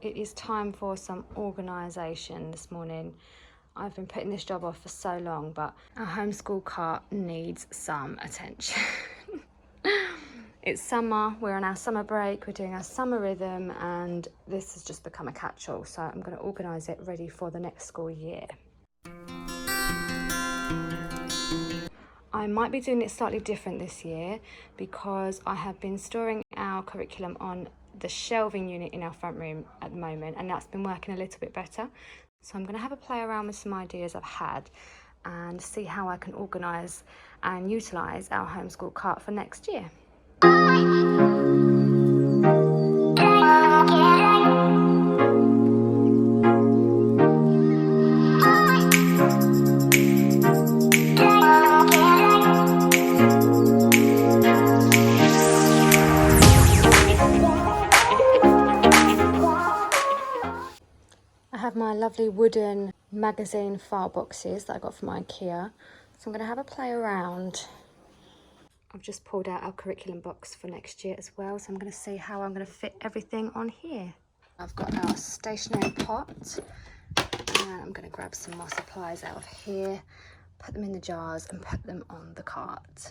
it is time for some organisation this morning. I've been putting this job off for so long, but our homeschool cart needs some attention. It's summer, we're on our summer break, we're doing our summer rhythm, and this has just become a catch-all, so I'm going to organise it ready for the next school year. I might be doing it slightly different this year because I have been storing our curriculum on the shelving unit in our front room at the moment, and that's been working a little bit better. So I'm going to have a play around with some ideas I've had and see how I can organise and utilise our homeschool cart for next year. I have my lovely wooden magazine file boxes that I got from IKEA, so I'm going to have a play around. I've just pulled out our curriculum box for next year as well, so I'm going to see how I'm going to fit everything on here. I've got our stationery pot, and I'm going to grab some more supplies out of here, put them in the jars and put them on the cart.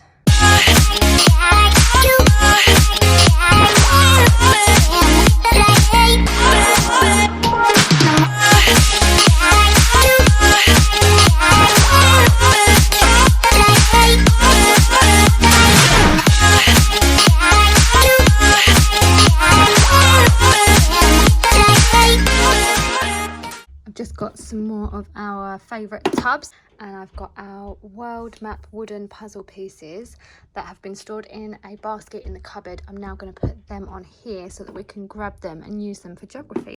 Just got some more of our favourite tubs, and I've got our world map wooden puzzle pieces that have been stored in a basket in the cupboard. I'm now going to put them on here so that we can grab them and use them for geography.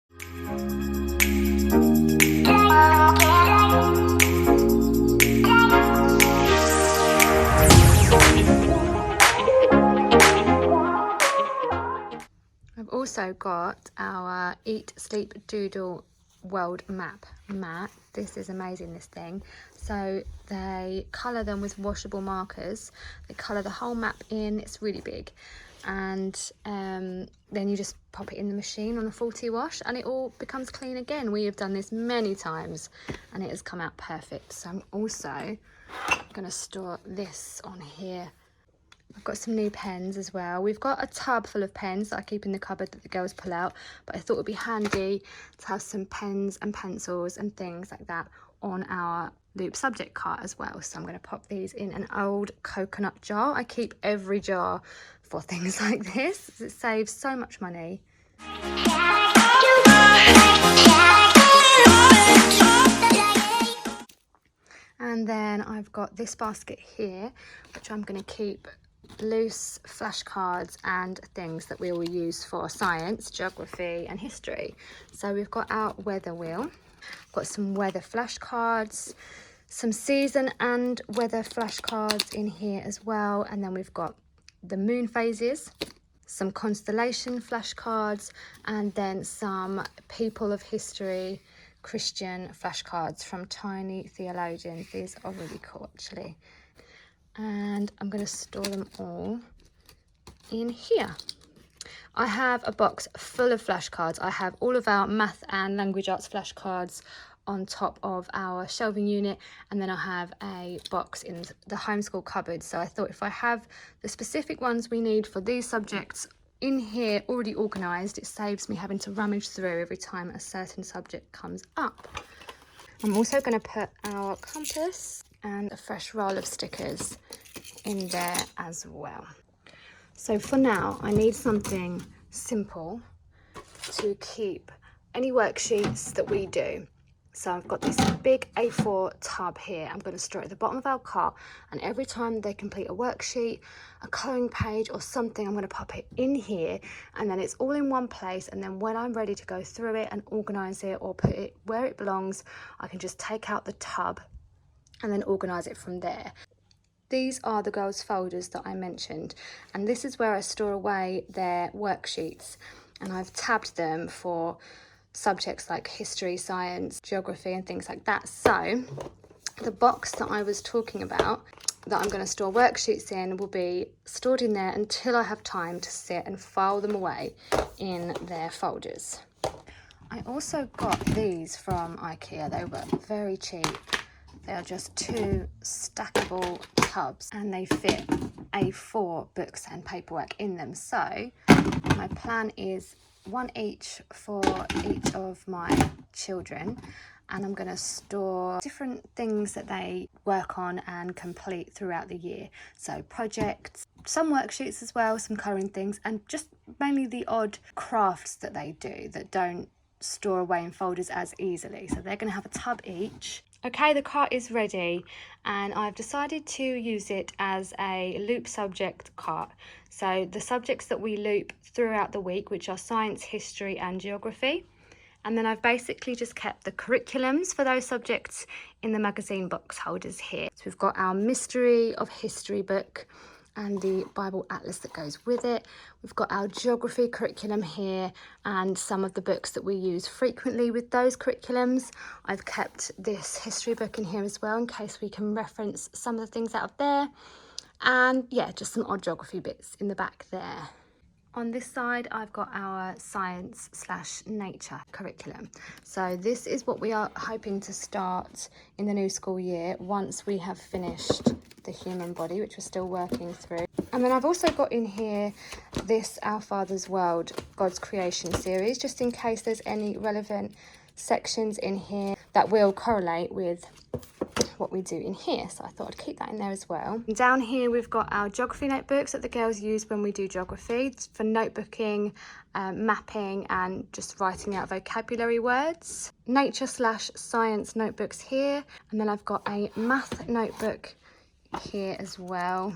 I've also got our Eat, Sleep, Doodle world map mat. This is amazing, this thing. So they colour them with washable markers. They colour the whole map in. It's really big, and then you just pop it in the machine on a 40 wash and it all becomes clean again. We have done this many times and it has come out perfect. So I'm also going to store this on here. I've got some new pens as well. We've got a tub full of pens that I keep in the cupboard that the girls pull out, but I thought it would be handy to have some pens and pencils and things like that on our loop subject cart as well. So I'm going to pop these in an old coconut jar. I keep every jar for things like this. It saves so much money. And then I've got this basket here, which I'm going to keep loose flashcards and things that we will use for science, geography and history. So we've got our weather wheel, got some weather flashcards, some season and weather flashcards in here as well, and then we've got the moon phases, some constellation flashcards, and then some people of history Christian flashcards from tiny theologians. These are really cool actually. And I'm going to store them all in here. I have a box full of flashcards. I have all of our math and language arts flashcards on top of our shelving unit, and then I have a box in the homeschool cupboard. So I thought if I have the specific ones we need for these subjects in here already organised, it saves me having to rummage through every time a certain subject comes up. I'm also going to put our compass and a fresh roll of stickers in there as well. So for now, I need something simple to keep any worksheets that we do. So I've got this big A4 tub here. I'm going to store it at the bottom of our cart, and every time they complete a worksheet, a colouring page or something, I'm going to pop it in here, and then it's all in one place, and then when I'm ready to go through it and organise it or put it where it belongs, I can just take out the tub and then organise it from there. These are the girls' folders that I mentioned, and this is where I store away their worksheets, and I've tabbed them for subjects like history, science, geography and things like that. So the box that I was talking about that I'm going to store worksheets in will be stored in there until I have time to sit and file them away in their folders. I also got these from IKEA. They were very cheap. They are just 2 stackable tubs and they fit A4 books and paperwork in them. So my plan is 1 each for each of my children, and I'm going to store different things that they work on and complete throughout the year. So projects, some worksheets as well, some colouring things, and just mainly the odd crafts that they do that don't store away in folders as easily. So they're going to have a tub each. Okay, the cart is ready and I've decided to use it as a loop subject cart. So the subjects that we loop throughout the week, which are science, history and geography. And then I've basically just kept the curriculums for those subjects in the magazine box holders here. So we've got our Mystery of History book and the Bible Atlas that goes with it. We've got our geography curriculum here and some of the books that we use frequently with those curriculums. I've kept this history book in here as well in case we can reference some of the things out of there. And yeah, just some odd geography bits in the back there. On this side, I've got our science/nature curriculum. So this is what we are hoping to start in the new school year once we have finished the human body, which we're still working through. And then I've also got in here this Our Father's World, God's Creation series, just in case there's any relevant sections in here that will correlate with what we do in here, so I thought I'd keep that in there as well. And down here we've got our geography notebooks that the girls use when we do geography for notebooking, mapping and just writing out vocabulary words. Nature/science notebooks here, and then I've got a math notebook here as well.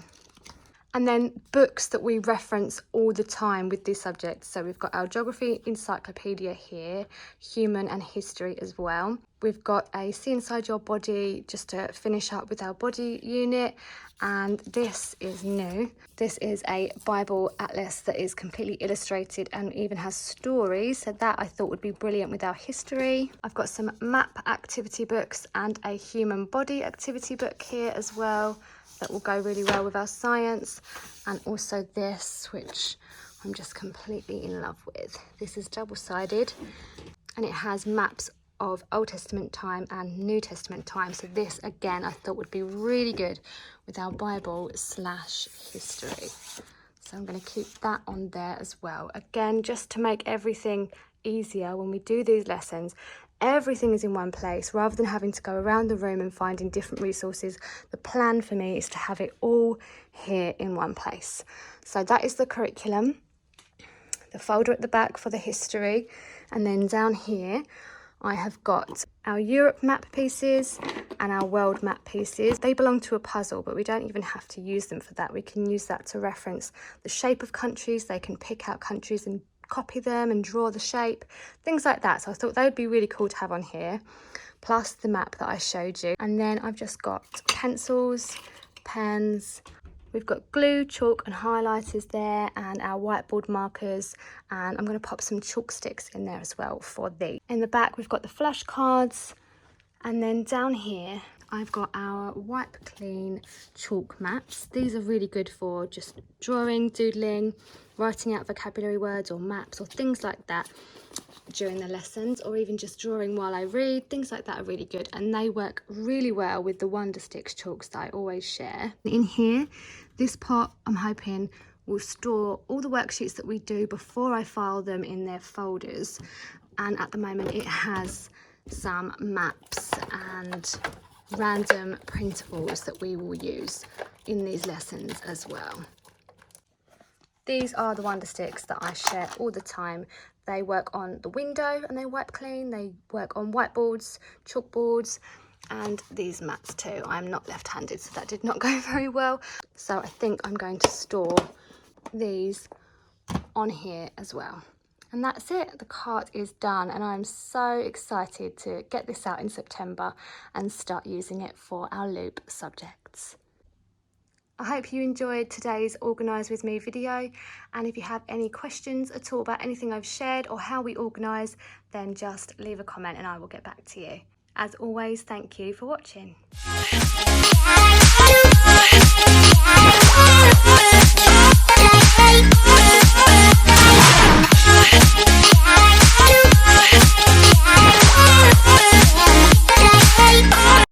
And then books that we reference all the time with these subjects. So we've got our geography encyclopedia here, human and history as well. We've got a See Inside Your Body just to finish up with our body unit. And this is new. This is a Bible atlas that is completely illustrated and even has stories. So that I thought would be brilliant with our history. I've got some map activity books and a human body activity book here as well. That will go really well with our science, and also this, which I'm just completely in love with. This is double-sided and it has maps of Old Testament time and New Testament time. So this again I thought would be really good with our Bible/history. So I'm going to keep that on there as well. Again, just to make everything easier when we do these lessons. Everything is in one place rather than having to go around the room and finding different resources. The plan for me is to have it all here in one place. So that is the curriculum, the folder at the back for the history, and then down here I have got our Europe map pieces and our world map pieces. They belong to a puzzle, but we don't even have to use them for that. We can use that to reference the shape of countries. They can pick out countries and copy them and draw the shape, things like that. So I thought they would be really cool to have on here, plus the map that I showed you. And then I've just got pencils, pens, we've got glue, chalk and highlighters there, and our whiteboard markers, and I'm going to pop some chalk sticks in there as well for these. In the back we've got the flashcards, and then down here I've got our wipe clean chalk maps. These are really good for just drawing, doodling, writing out vocabulary words or maps or things like that during the lessons, or even just drawing while I read. Things like that are really good, and they work really well with the Wonder Sticks chalks that I always share. In here, this pot I'm hoping will store all the worksheets that we do before I file them in their folders, and at the moment it has some maps and random printables that we will use in these lessons as well. These are the Wonder Sticks that I share all the time. They work on the window and they wipe clean. They work on whiteboards, chalkboards, and these mats too. I'm not left-handed, so that did not go very well. So I think I'm going to store these on here as well. And that's it. The cart is done, and I'm so excited to get this out in September and start using it for our loop subjects. I hope you enjoyed today's Organise With Me video, and if you have any questions at all about anything I've shared or how we organise, then just leave a comment and I will get back to you. As always, thank you for watching.